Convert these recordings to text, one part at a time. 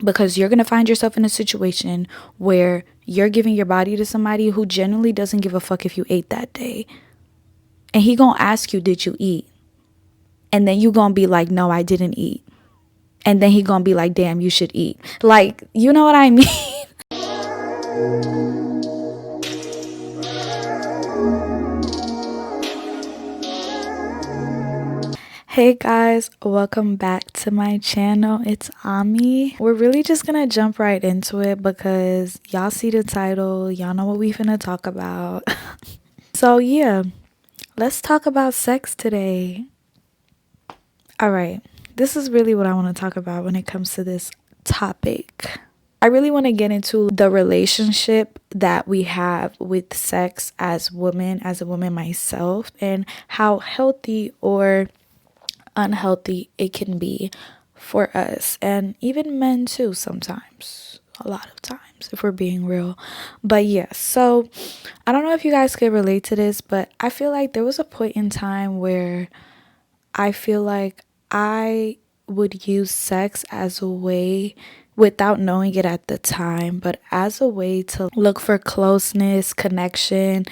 because you're going to find yourself in a situation where you're giving your body to somebody who genuinely doesn't give a fuck if you ate that day. And he going to ask you, did you eat? And then you going to be like, no, I didn't eat. And then he going to be like, damn, you should eat. Like, you know what I mean? Hey guys, welcome back to my channel. It's Ami. We're really just gonna jump right into it because y'all see the title, y'all know what we finna talk about. So yeah, let's talk about sex today. Alright, this is really what I want to talk about when it comes to this topic. I really want to get into the relationship that we have with sex as women, as a woman myself, and how healthy or unhealthy it can be for us, and even men too sometimes, a lot of times, if we're being real. But yeah, so I don't know if you guys could relate to this, but I feel like there was a point in time where I feel like I would use sex as a way, without knowing it at the time, but as a way to look for closeness, connection,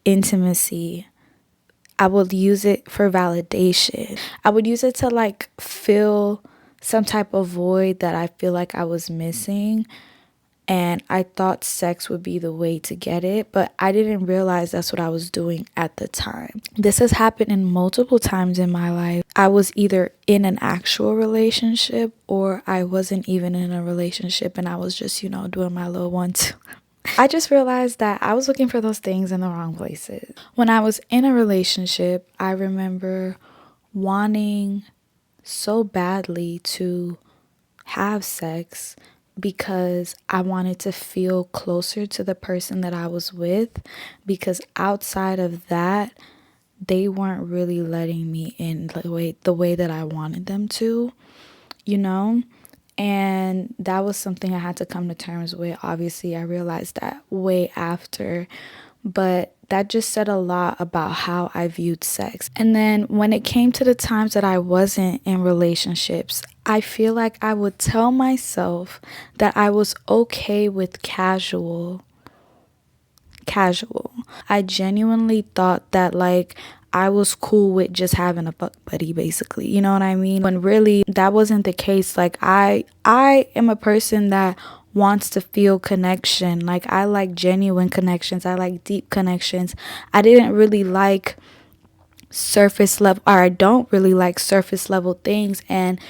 intimacy. I would use it for validation. I would use it to like fill some type of void that I feel like I was missing. And I thought sex would be the way to get it, but I didn't realize that's what I was doing at the time. This has happened in multiple times in my life. I was either in an actual relationship or I wasn't even in a relationship and I was just, doing my little one too. I just realized that I was looking for those things in the wrong places. When I was in a relationship, I remember wanting so badly to have sex because I wanted to feel closer to the person that I was with, because outside of that, they weren't really letting me in the way that I wanted them to, you know? And that was something I had to come to terms with. Obviously, I realized that way after, but that just said a lot about how I viewed sex. And then when it came to the times that I wasn't in relationships, I feel like I would tell myself that I was okay with casual. I genuinely thought that I was cool with just having a fuck buddy, basically. You know what I mean? When really that wasn't the case. Like I am a person that wants to feel connection. Like I like genuine connections. I like deep connections. I didn't really like surface level, or I don't really like surface level things, and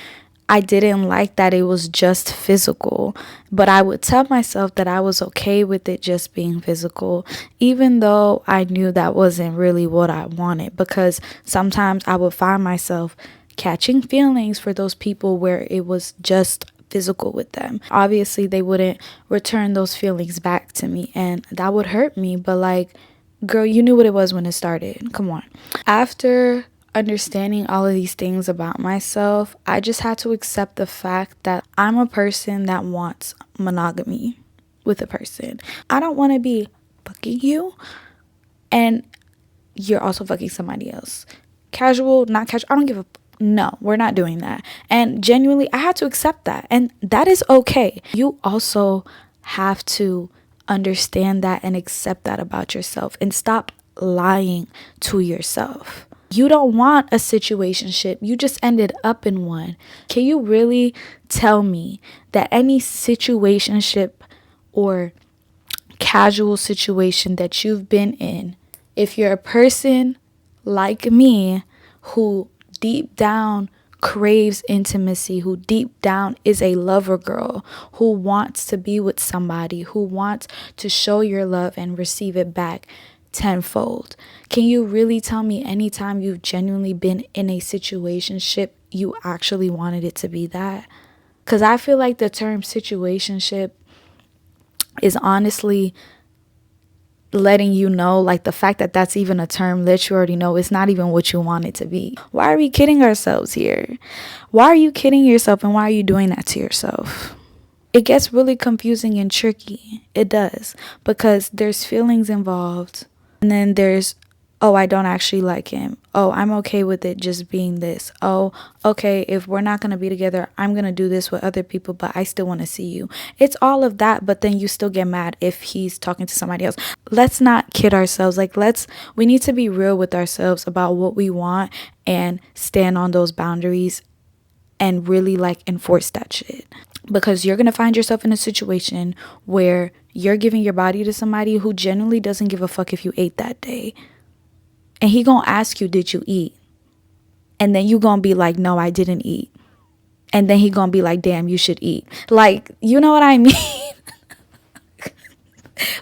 I didn't like that it was just physical, but I would tell myself that I was okay with it just being physical, even though I knew that wasn't really what I wanted, because sometimes I would find myself catching feelings for those people where it was just physical with them. Obviously, they wouldn't return those feelings back to me, and that would hurt me, but girl, you knew what it was when it started. Come on. After understanding all of these things about myself, I just had to accept the fact that I'm a person that wants monogamy with a person. I don't want to be fucking you and you're also fucking somebody else. Casual, not casual, I don't give a no, we're not doing that. And genuinely, I had to accept that, and that is okay. You also have to understand that and accept that about yourself and stop lying to yourself. You don't want a situationship. You just ended up in one. Can you really tell me that any situationship or casual situation that you've been in, if you're a person like me who deep down craves intimacy, who deep down is a lover girl, who wants to be with somebody, who wants to show your love and receive it back tenfold, can you really tell me anytime you've genuinely been in a situationship you actually wanted it to be that? Because I feel like the term situationship is honestly letting you know, like, the fact that that's even a term that you already know it's not even what you want it to be. Why are we kidding ourselves here? Why are you kidding yourself, and why are you doing that to yourself? It gets really confusing and tricky. It does, because there's feelings involved, and then there's oh, I don't actually like him. Oh, I'm okay with it just being this. Oh, okay, if we're not going to be together, I'm going to do this with other people, but I still want to see you. It's all of that, but then you still get mad if he's talking to somebody else. Let's not kid ourselves. Like, we need to be real with ourselves about what we want and stand on those boundaries and really like enforce that shit. Because you're going to find yourself in a situation where you're giving your body to somebody who genuinely doesn't give a fuck if you ate that day. And he gonna ask you, did you eat? And then you gonna be like, no, I didn't eat. And then he gonna be like, damn, you should eat. Like, you know what I mean?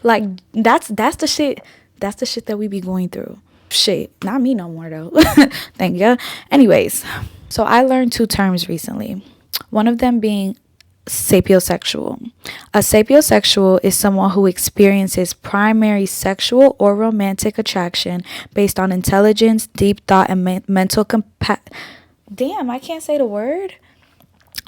Like, that's the shit. That's the shit that we be going through. Shit, not me no more though. Thank you. Anyways, so I learned 2 terms recently. One of them being sapiosexual. A sapiosexual is someone who experiences primary sexual or romantic attraction based on intelligence, deep thought, and mental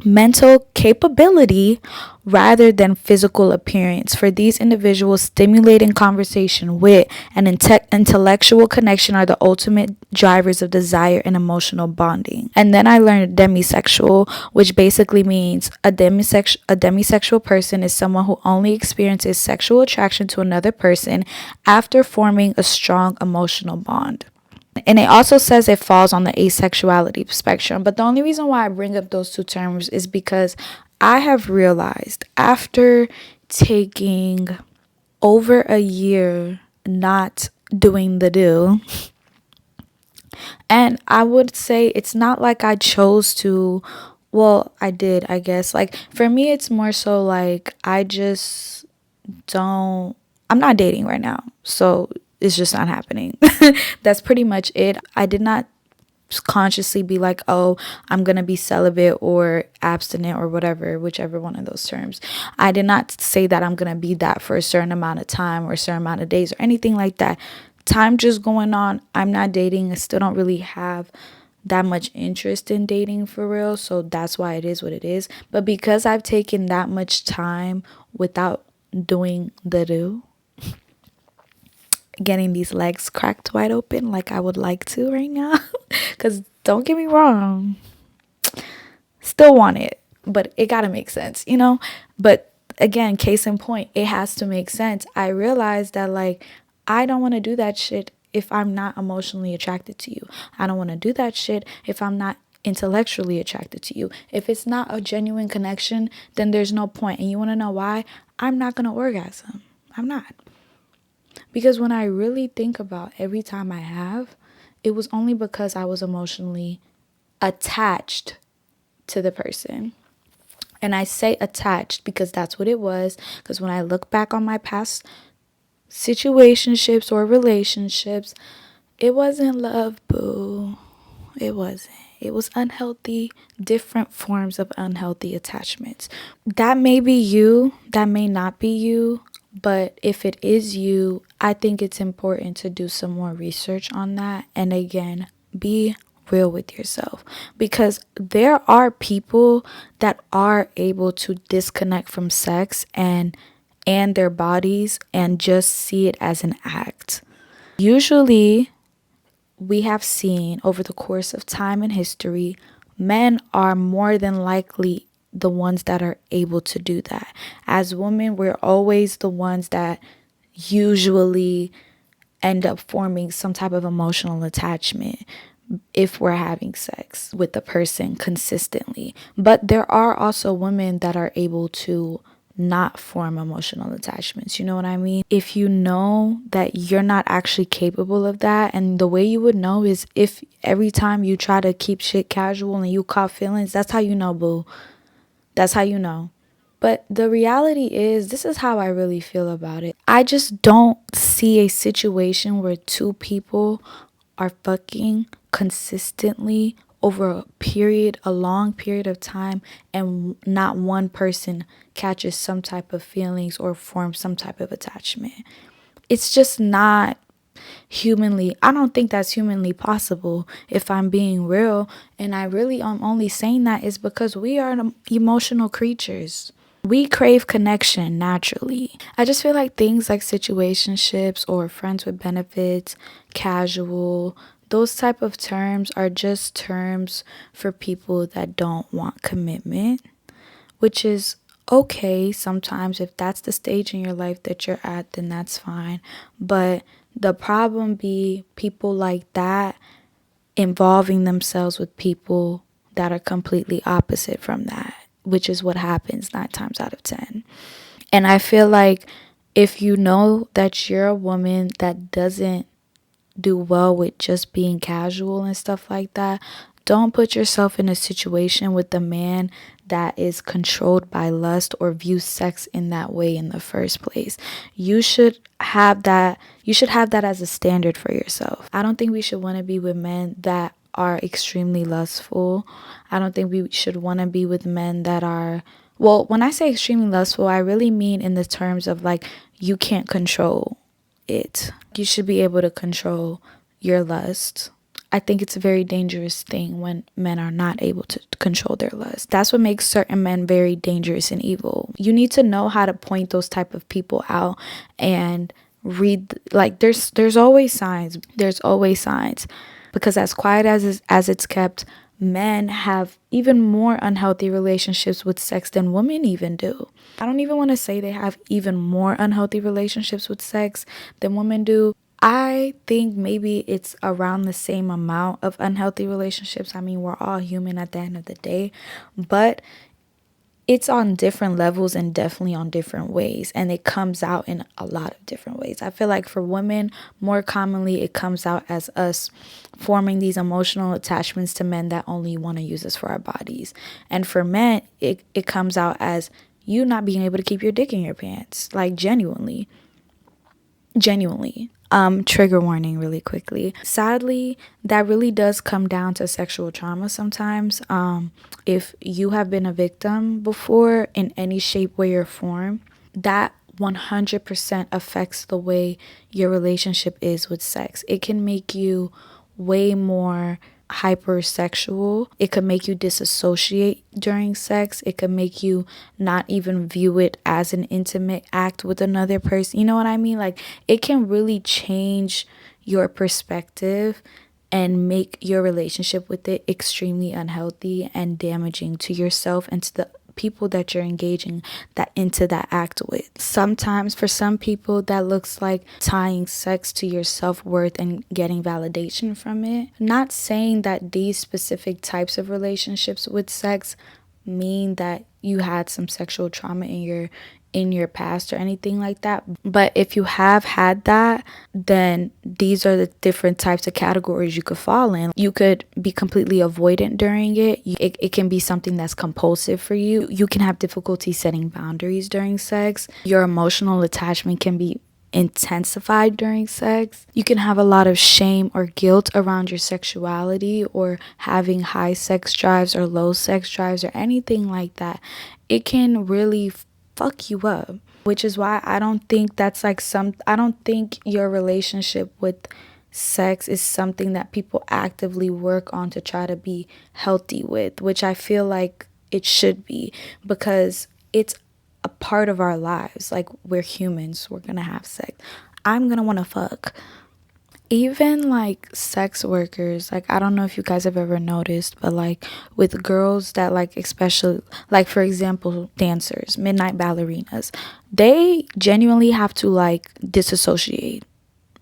mental capability rather than physical appearance. For these individuals, stimulating conversation, wit, and intellectual connection are the ultimate drivers of desire and emotional bonding. And then I learned demisexual, which basically means a demisexual person is someone who only experiences sexual attraction to another person after forming a strong emotional bond. And it also says it falls on the asexuality spectrum. But the only reason why I bring up those 2 terms is because I have realized after taking over a year not doing the do, and I would say it's not like I chose to, well, I did, I guess. Like, for me, it's more so like I just I'm not dating right now. So it's just not happening. That's pretty much it. I did not consciously be like, oh, I'm gonna be celibate or abstinent or whatever, whichever one of those terms. I did not say that I'm gonna be that for a certain amount of time or a certain amount of days or anything like that. Time just going on. I'm not dating. I still don't really have that much interest in dating for real. So that's why it is what it is. But because I've taken that much time without doing the do, getting these legs cracked wide open like I would like to right now. Because don't get me wrong, still want it, but it gotta make sense, you know? But again, case in point, it has to make sense. I realized that, like, I don't want to do that shit if I'm not emotionally attracted to you. I don't want to do that shit if I'm not intellectually attracted to you. If it's not a genuine connection, then there's no point. And you want to know why? I'm not gonna orgasm. I'm not. Because when I really think about every time I have, it was only because I was emotionally attached to the person. And I say attached because that's what it was. Because when I look back on my past situationships or relationships, it wasn't love, boo. It wasn't. It was unhealthy, different forms of unhealthy attachments. That may be you, that may not be you. But if it is you, I think it's important to do some more research on that. And again, be real with yourself. Because there are people that are able to disconnect from sex and their bodies and just see it as an act. Usually, we have seen over the course of time and history, men are more than likely the ones that are able to do that. As women, we're always the ones that usually end up forming some type of emotional attachment if we're having sex with the person consistently. But there are also women that are able to not form emotional attachments. You know what I mean? If you know that you're not actually capable of that, and the way you would know is if every time you try to keep shit casual and you caught feelings, that's how you know, boo. That's how you know. But the reality is, this is how I really feel about it. I just don't see a situation where 2 people are fucking consistently over a long period of time, and not one person catches some type of feelings or forms some type of attachment. It's just not I don't think that's humanly possible, if I'm being real. And I really am only saying that is because we are emotional creatures. We crave connection naturally. I just feel like things like situationships or friends with benefits, casual, those type of terms are just terms for people that don't want commitment, which is okay sometimes. If that's the stage in your life that you're at, then that's fine. But the problem be people like that involving themselves with people that are completely opposite from that, which is what happens 9 times out of 10. And I feel like if you know that you're a woman that doesn't do well with just being casual and stuff like that, don't put yourself in a situation with a man that is controlled by lust or views sex in that way in the first place. You should have that as a standard for yourself. I don't think we should want to be with men that are extremely lustful. I don't think we should want to be with men that are, well, when I say extremely lustful, I really mean in the terms of like you can't control it. You should be able to control your lust. I think it's a very dangerous thing when men are not able to control their lust. That's what makes certain men very dangerous and evil. You need to know how to point those type of people out and read, like there's always signs. There's always signs. Because as quiet as it's kept, men have even more unhealthy relationships with sex than women even do. I don't even want to say they have even more unhealthy relationships with sex than women do. I think maybe it's around the same amount of unhealthy relationships. I mean, we're all human at the end of the day, but it's on different levels and definitely on different ways, and it comes out in a lot of different ways. I feel like for women, more commonly it comes out as us forming these emotional attachments to men that only want to use us for our bodies. And for men, it comes out as you not being able to keep your dick in your pants, like genuinely. Trigger warning really quickly. Sadly, that really does come down to sexual trauma sometimes. If you have been a victim before in any shape, way, or form, that 100% affects the way your relationship is with sex. It can make you way more hypersexual. It could make you disassociate during sex. It could make you not even view it as an intimate act with another person. You know what I mean? Like, it can really change your perspective and make your relationship with it extremely unhealthy and damaging to yourself and to the people that you're engaging that into that act with. Sometimes for some people that looks like tying sex to your self-worth and getting validation from it. Not saying that these specific types of relationships with sex mean that you had some sexual trauma in your past or anything like that. But if you have had that, then these are the different types of categories you could fall in. You could be completely avoidant during it. It can be something that's compulsive for you. You can have difficulty setting boundaries during sex. Your emotional attachment can be intensified during sex. You can have a lot of shame or guilt around your sexuality or having high sex drives or low sex drives or anything like that. It can really fuck you up, which is why I don't think that's like I don't think your relationship with sex is something that people actively work on to try to be healthy with, which I feel like it should be, because it's a part of our lives. Like, we're humans, we're gonna have sex. I'm gonna want to fuck. Even like sex workers, like I don't know if you guys have ever noticed, but like with girls that like, especially like for example dancers, midnight ballerinas, they genuinely have to like disassociate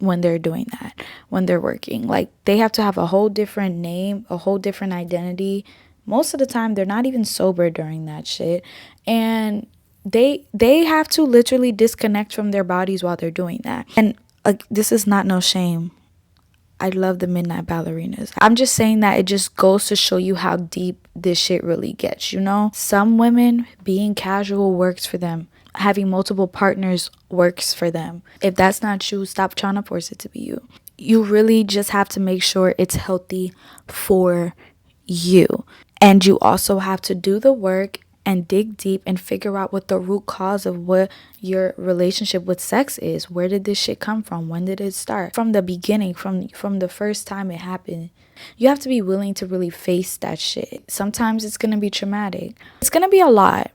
when they're doing that, when they're working. Like, they have to have a whole different name, a whole different identity. Most of the time they're not even sober during that shit, and they have to literally disconnect from their bodies while they're doing that. And this is not no shame. I love the midnight ballerinas. I'm just saying that it just goes to show you how deep this shit really gets, you know? Some women, being casual works for them. Having multiple partners works for them. If that's not you, stop trying to force it to be you. You really just have to make sure it's healthy for you. And you also have to do the work and dig deep and figure out what the root cause of what your relationship with sex is. Where did this shit come from? When did it start? From the beginning, from the first time it happened. You have to be willing to really face that shit. Sometimes it's going to be traumatic. It's going to be a lot.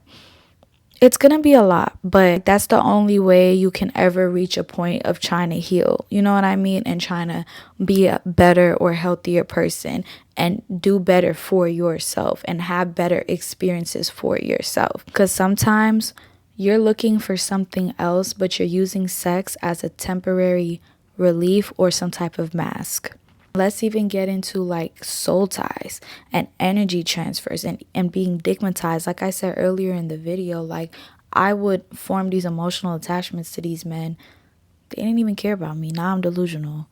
It's gonna be a lot, but that's the only way you can ever reach a point of trying to heal. You know what I mean? And trying to be a better or healthier person and do better for yourself and have better experiences for yourself. Because sometimes you're looking for something else, but you're using sex as a temporary relief or some type of mask. Let's even get into like soul ties and energy transfers and being digmatized. Like I said earlier in the video, like I would form these emotional attachments to these men. They didn't even care about me. Now I'm delusional.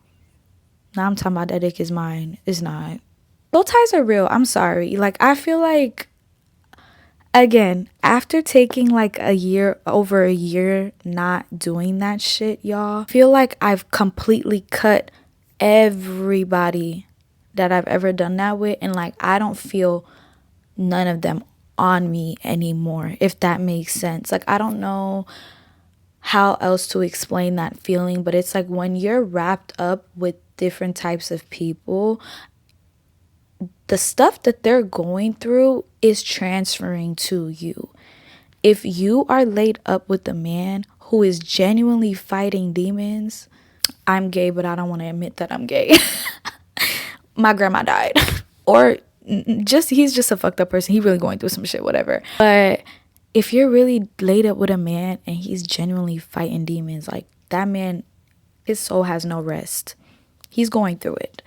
Now I'm talking about that dick is mine. It's not. Soul ties are real. I'm sorry. Like I feel like, again, after taking like over a year not doing that shit, y'all, I feel like I've completely cut everybody that I've ever done that with, and like I don't feel none of them on me anymore, if that makes sense. Like I don't know how else to explain that feeling, but it's like when you're wrapped up with different types of people, the stuff that they're going through is transferring to you. If you are laid up with a man who is genuinely fighting demons, I'm gay, but I don't want to admit that I'm gay. My grandma died. Or he's just a fucked up person. He really going through some shit, whatever. But if you're really laid up with a man and he's genuinely fighting demons, like that man, his soul has no rest. He's going through it.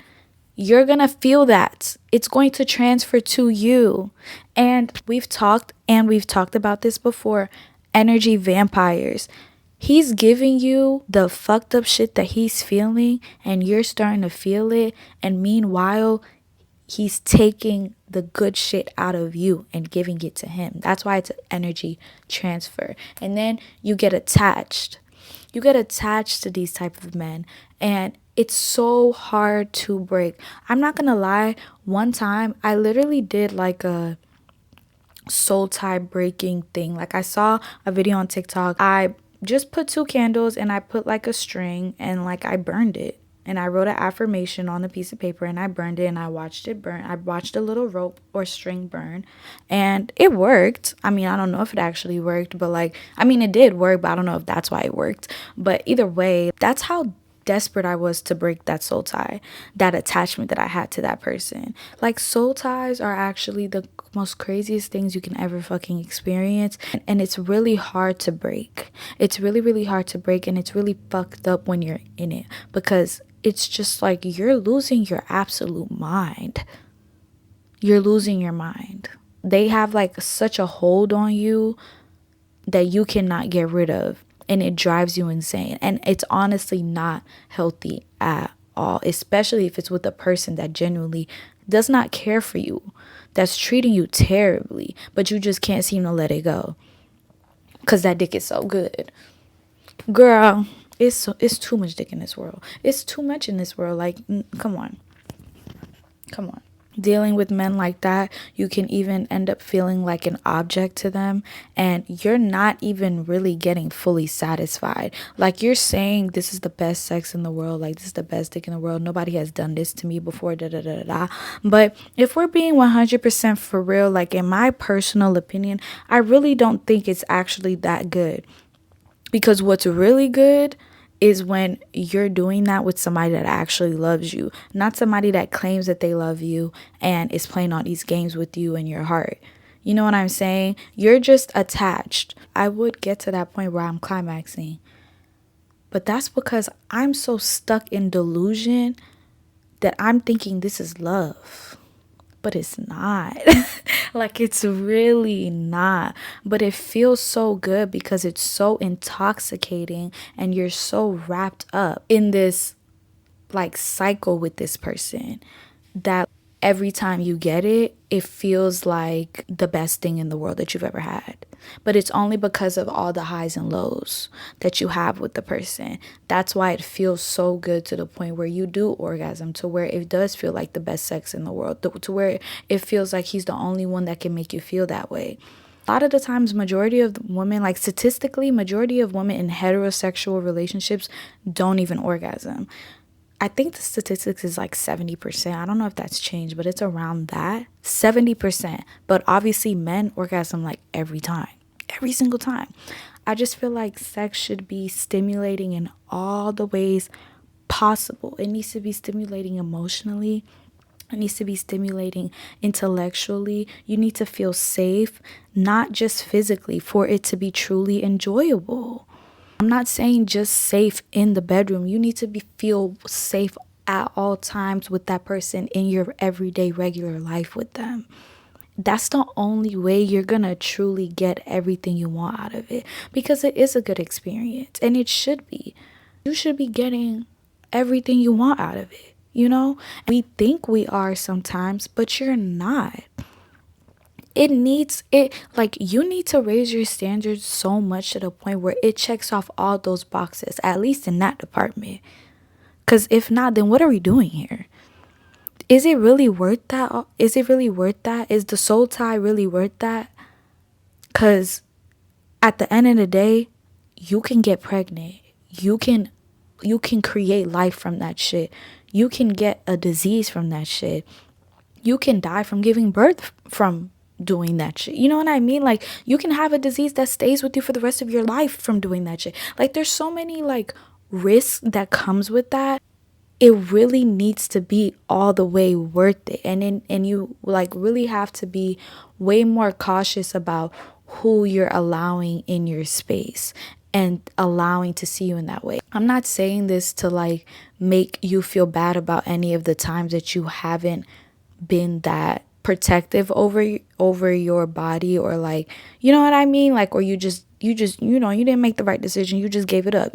You're going to feel that. It's going to transfer to you. And we've talked about this before. Energy vampires. He's giving you the fucked up shit that he's feeling and you're starting to feel it. And meanwhile, he's taking the good shit out of you and giving it to him. That's why it's an energy transfer. And then you get attached. You get attached to these type of men. And it's so hard to break. I'm not going to lie. One time, I literally did like a soul tie breaking thing. Like I saw a video on TikTok. I just put 2 candles and I put like a string and like I burned it. And I wrote an affirmation on a piece of paper and I burned it and I watched it burn. I watched a little rope or string burn and it worked. I mean, I don't know if it actually worked, but like, I mean, it did work, but I don't know if that's why it worked. But either way, that's how desperate I was to break that soul tie, that attachment that I had to that person. Like soul ties are actually the most craziest things you can ever fucking experience, and it's really hard to break. It's really, really hard to break, and it's really fucked up when you're in it because it's just like you're losing your absolute mind. You're losing your mind. They have like such a hold on you that you cannot get rid of. And it drives you insane. And it's honestly not healthy at all, especially if it's with a person that genuinely does not care for you, that's treating you terribly, but you just can't seem to let it go because that dick is so good. Girl, it's too much dick in this world. It's too much in this world. Like, come on. Dealing with men like that, you can even end up feeling like an object to them and you're not even really getting fully satisfied. Like you're saying this is the best sex in the world, like this is the best dick in the world, nobody has done this to me before, da da da da. But if we're being 100% for real, like in my personal opinion, I really don't think it's actually that good. Because what's really good is when you're doing that with somebody that actually loves you, not somebody that claims that they love you and is playing all these games with you in your heart. You know what I'm saying? You're just attached. I would get to that point where I'm climaxing. But that's because I'm so stuck in delusion that I'm thinking this is love. But it's not. Like it's really not. But it feels so good because it's so intoxicating and you're so wrapped up in this like cycle with this person that every time you get it, it feels like the best thing in the world that you've ever had. But it's only because of all the highs and lows that you have with the person. That's why it feels so good to the point where you do orgasm, to where it does feel like the best sex in the world, to where it feels like he's the only one that can make you feel that way. A lot of the times, majority of women, like statistically, majority of women in heterosexual relationships don't even orgasm. I think the statistics is like 70%. I don't know if that's changed, but it's around that. 70%. But obviously men orgasm like every time. every single time. I just feel like sex should be stimulating in all the ways possible. It needs to be stimulating emotionally. It needs to be stimulating intellectually. You need to feel safe, not just physically, for it to be truly enjoyable. I'm not saying just safe in the bedroom. You need to feel safe at all times with that person in your everyday regular life with them. That's the only way you're gonna truly get everything you want out of it, because it is a good experience and it should be. You should be getting everything you want out of it. You know, we think we are sometimes, but you're not. It needs it, like, you need to raise your standards so much to the point where it checks off all those boxes, at least in that department. Because if not, then what are we doing here? Is it really worth that? Is it really worth that? Is the soul tie really worth that? Because at the end of the day, you can get pregnant. You can create life from that shit. You can get a disease from that shit. You can die from giving birth from doing that shit. You know what I mean? Like, you can have a disease that stays with you for the rest of your life from doing that shit. Like, there's so many like risks that comes with that. It really needs to be all the way worth it. And you like really have to be way more cautious about who you're allowing in your space and allowing to see you in that way. I'm not saying this to like make you feel bad about any of the times that you haven't been that protective over your body, or like, you know what I mean, like, or you just you know, you didn't make the right decision, you just gave it up.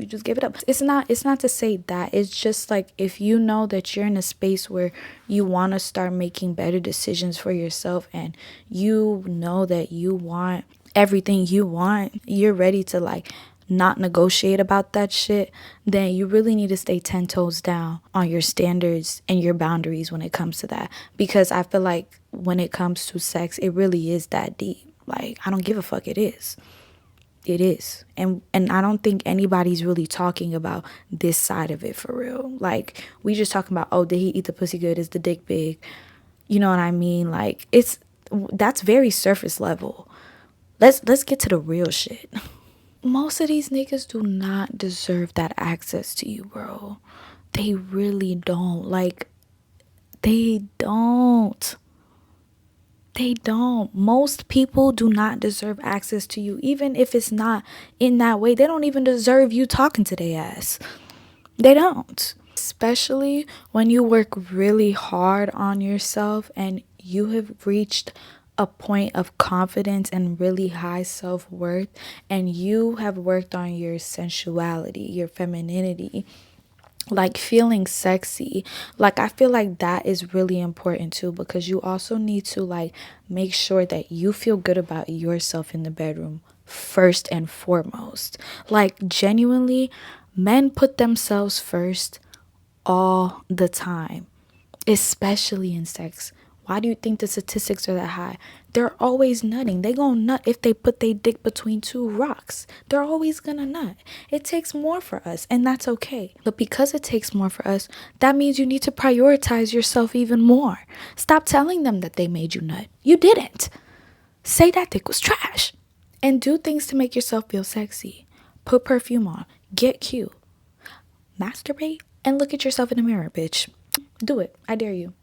It's not to say that. It's just like, if you know that you're in a space where you want to start making better decisions for yourself, and you know that you want everything you want, you're ready to like not negotiate about that shit, then you really need to stay 10 toes down on your standards and your boundaries when it comes to that. Because I feel like when it comes to sex, it really is that deep. Like, I don't give a fuck. It is. And I don't think anybody's really talking about this side of it for real. Like, we just talking about, oh, did he eat the pussy good? Is the dick big? You know what I mean? Like, that's very surface level. Let's get to the real shit. Most of these niggas do not deserve that access to you, bro. They really don't. Like, they don't. Most people do not deserve access to you, even if it's not in that way. They don't even deserve you talking to their ass. They don't. Especially when you work really hard on yourself and you have reached a point of confidence and really high self-worth, and you have worked on your sensuality, your femininity, like feeling sexy. Like, I feel like that is really important too, because you also need to like make sure that you feel good about yourself in the bedroom first and foremost. Like, genuinely, men put themselves first all the time, especially in sex. Why do you think the statistics are that high? They're always nutting. They gonna nut if they put their dick between two rocks. They're always gonna nut. It takes more for us, and that's okay. But because it takes more for us, that means you need to prioritize yourself even more. Stop telling them that they made you nut. You didn't. Say that dick was trash. And do things to make yourself feel sexy. Put perfume on. Get cute. Masturbate and look at yourself in the mirror, bitch. Do it. I dare you.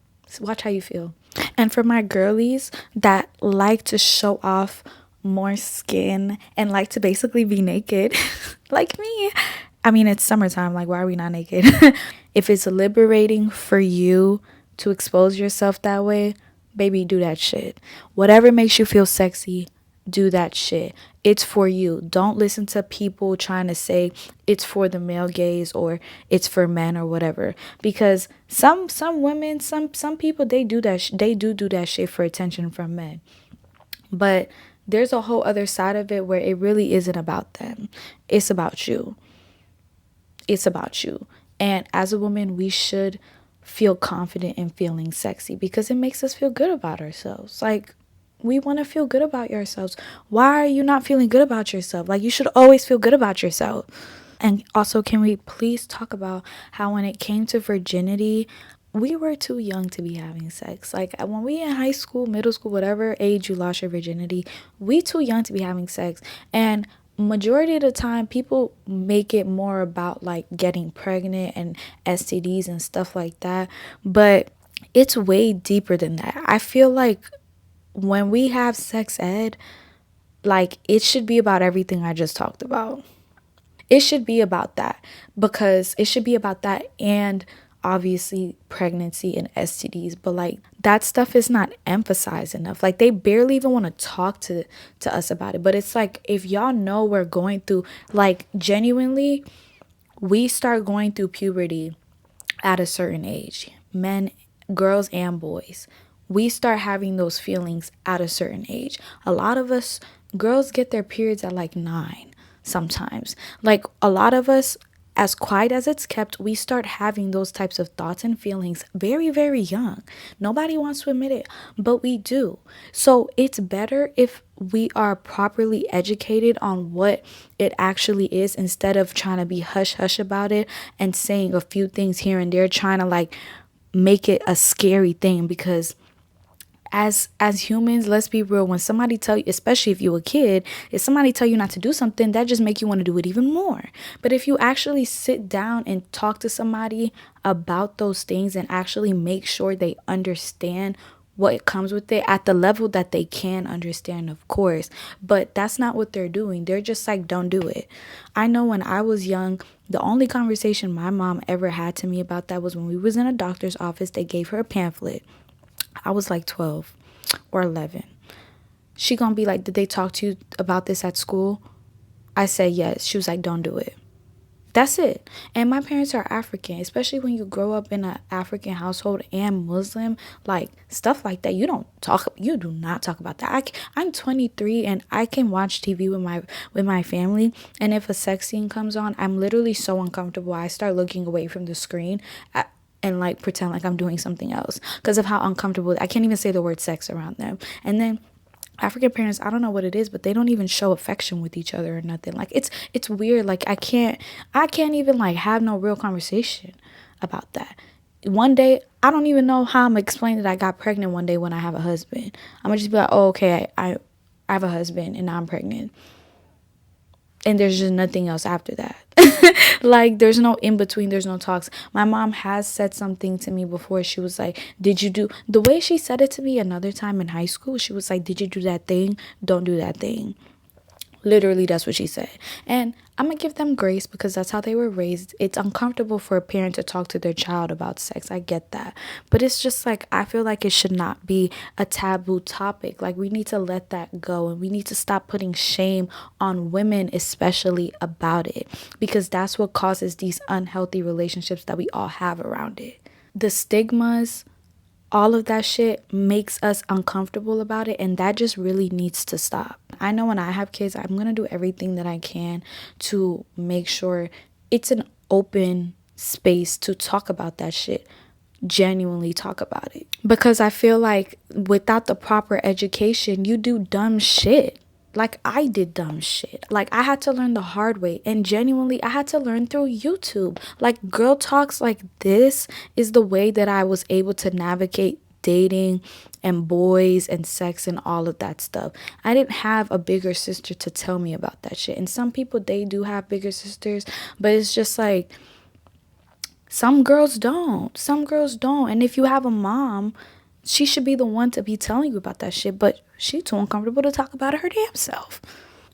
Watch how you feel. And for my girlies that like to show off more skin and like to basically be naked, like me. I mean, it's summertime. Like, why are we not naked? If it's liberating for you to expose yourself that way, baby, do that shit. Whatever makes you feel sexy, do that shit. It's for you. Don't listen to people trying to say it's for the male gaze or it's for men or whatever, because some women, some people, they do that they do that shit for attention from men. But there's a whole other side of it where it really isn't about them. It's about you. And as a woman, we should feel confident in feeling sexy, because it makes us feel good about ourselves. Like, we want to feel good about yourselves. Why are you not feeling good about yourself? Like, you should always feel good about yourself. And also, can we please talk about how when it came to virginity, we were too young to be having sex. Like when we in high school, middle school, whatever age you lost your virginity, we too young to be having sex. And majority of the time people make it more about like getting pregnant and STDs and stuff like that. But it's way deeper than that. I feel like when we have sex ed, like it should be about everything I just talked about. It should be about that, because it should be about that and obviously pregnancy and STDs, but like that stuff is not emphasized enough. Like they barely even want to talk to us about it. But it's like, if y'all know we're going through, like genuinely, we start going through puberty at a certain age. Men, girls and boys. We start having those feelings at a certain age. A lot of us girls get their periods at like 9 sometimes. Like a lot of us, as quiet as it's kept, we start having those types of thoughts and feelings very, very young. Nobody wants to admit it, but we do. So it's better if we are properly educated on what it actually is, instead of trying to be hush hush about it and saying a few things here and there, trying to like make it a scary thing. Because as humans, let's be real, when somebody tell you, especially if you're a kid, if somebody tell you not to do something, that just make you want to do it even more. But if you actually sit down and talk to somebody about those things and actually make sure they understand what comes with it at the level that they can understand, of course, but that's not what they're doing. They're just like, don't do it. I know when I was young, the only conversation my mom ever had to me about that was when we was in a doctor's office. They gave her a pamphlet. I was like 12 or 11. She gonna be like, did they talk to you about this at school? I said yes. She was like, don't do it. That's it. And my parents are African, especially when you grow up in an African household and Muslim, like stuff like that. You do not talk about that. I'm 23 and I can watch TV with my family. And if a sex scene comes on, I'm literally so uncomfortable. I start looking away from the screen and like pretend like I'm doing something else because of how uncomfortable. I can't even say the word sex around them. And then African parents, I don't know what it is, but they don't even show affection with each other or nothing. Like it's weird. Like I can't even like have no real conversation about that. One day, I don't even know how I'm gonna explain that I got pregnant one day when I have a husband. I'm gonna just be like, oh, okay, I have a husband and now I'm pregnant. And there's just nothing else after that. Like there's no in between, there's no talks. My mom has said something to me before. She was like, did you do the way she said it to me another time in high school? She was like, did you do that thing? Don't do that thing. Literally, that's what she said. And I'm gonna give them grace because that's how they were raised. It's uncomfortable for a parent to talk to their child about sex. I get that. But it's just like, I feel like it should not be a taboo topic. Like we need to let that go, and we need to stop putting shame on women, especially about it, because that's what causes these unhealthy relationships that we all have around it. The stigmas, all of that shit makes us uncomfortable about it, and that just really needs to stop. I know when I have kids, I'm going to do everything that I can to make sure it's an open space to talk about that shit, genuinely talk about it, because I feel like without the proper education, you do dumb shit. Like I did dumb shit. Like I had to learn the hard way, and genuinely I had to learn through YouTube. Like girl talks like this is the way that I was able to navigate dating and boys and sex and all of that stuff. I didn't have a bigger sister to tell me about that shit. And some people, they do have bigger sisters, but it's just like some girls don't. Some girls don't. And if you have a mom, she should be the one to be telling you about that shit, but she's too uncomfortable to talk about it her damn self.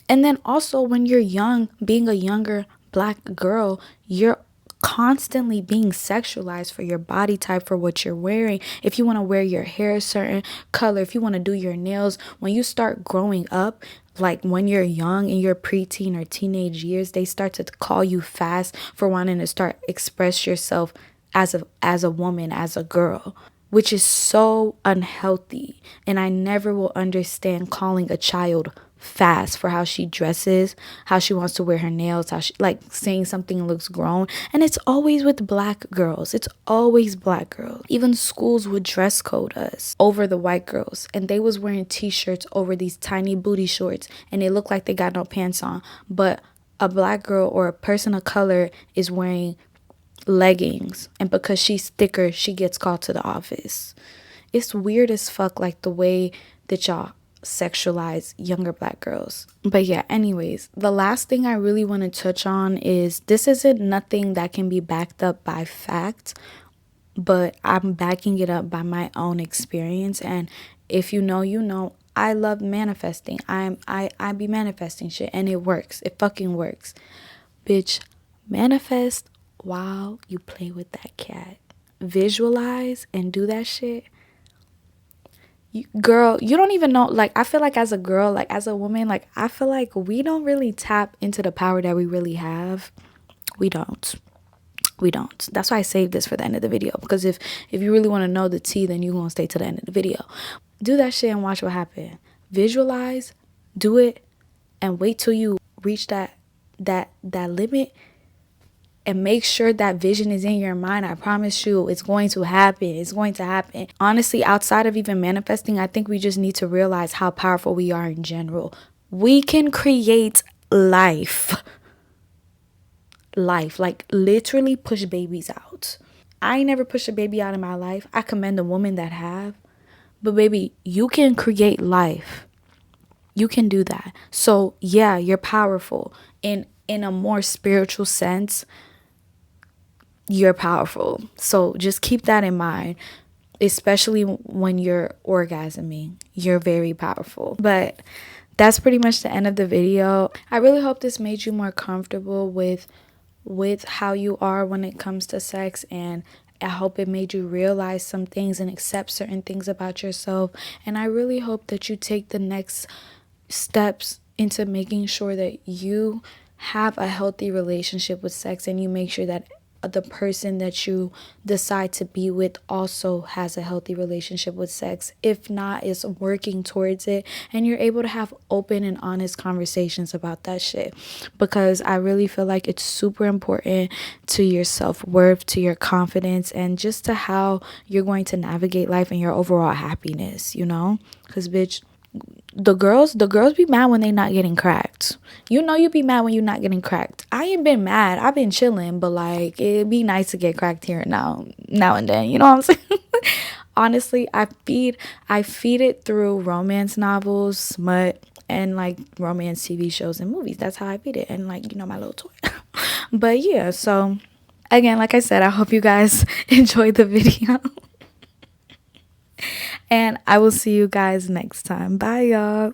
And then also when you're young, being a younger black girl, you're constantly being sexualized for your body type, for what you're wearing. If you want to wear your hair a certain color, if you want to do your nails, when you start growing up, like when you're young in your preteen or teenage years, they start to call you fast for wanting to start express yourself as a woman, as a girl, which is so unhealthy. And I never will understand calling a child fast for how she dresses, how she wants to wear her nails, how she like saying something looks grown. And it's always with black girls. It's always black girls. Even schools would dress code us over the white girls, and they was wearing t-shirts over these tiny booty shorts, and they look like they got no pants on. But a black girl or a person of color is wearing leggings, and because she's thicker, she gets called to the office. It's weird as fuck, like the way that y'all sexualize younger black girls. But yeah, anyways, the last thing I really want to touch on is this isn't nothing that can be backed up by fact, but I'm backing it up by my own experience. And if you know, you know, I love manifesting. I be manifesting shit, and it works. It fucking works. Bitch, manifest while you play with that cat. Visualize and do that shit. Girl, you don't even know. Like, I feel like as a girl, like as a woman, like I feel like we don't really tap into the power that we really have. We don't. That's why I saved this for the end of the video, because if you really want to know the tea, then you're gonna stay to the end of the video. Do that shit and watch what happens. Visualize, do it, and wait till you reach that limit, and make sure that vision is in your mind. I promise you it's going to happen. It's going to happen. Honestly, outside of even manifesting, I think we just need to realize how powerful we are in general. We can create life, like literally push babies out. I ain't never pushed a baby out in my life. I commend the women that have. But baby, you can create life. You can do that. So yeah, you're powerful. In a more spiritual sense, you're powerful. So just keep that in mind, especially when you're orgasming. You're very powerful. But that's pretty much the end of the video. I really hope this made you more comfortable with how you are when it comes to sex, and I hope it made you realize some things and accept certain things about yourself. And I really hope that you take the next steps into making sure that you have a healthy relationship with sex, and you make sure that the person that you decide to be with also has a healthy relationship with sex. If not, is working towards it, and you're able to have open and honest conversations about that shit, because I really feel like it's super important to your self-worth, to your confidence, and just to how you're going to navigate life and your overall happiness, you know? Because bitch, the girls be mad when they not getting cracked. You know, you be mad when you're not getting cracked. I ain't been mad. I've been chilling, but like it'd be nice to get cracked here and now and then. You know what I'm saying? Honestly, I feed it through romance novels, smut, and like romance TV shows and movies. That's how I feed it, and like, you know, my little toy. But yeah, so again, like I said, I hope you guys enjoyed the video. And I will see you guys next time. Bye, y'all.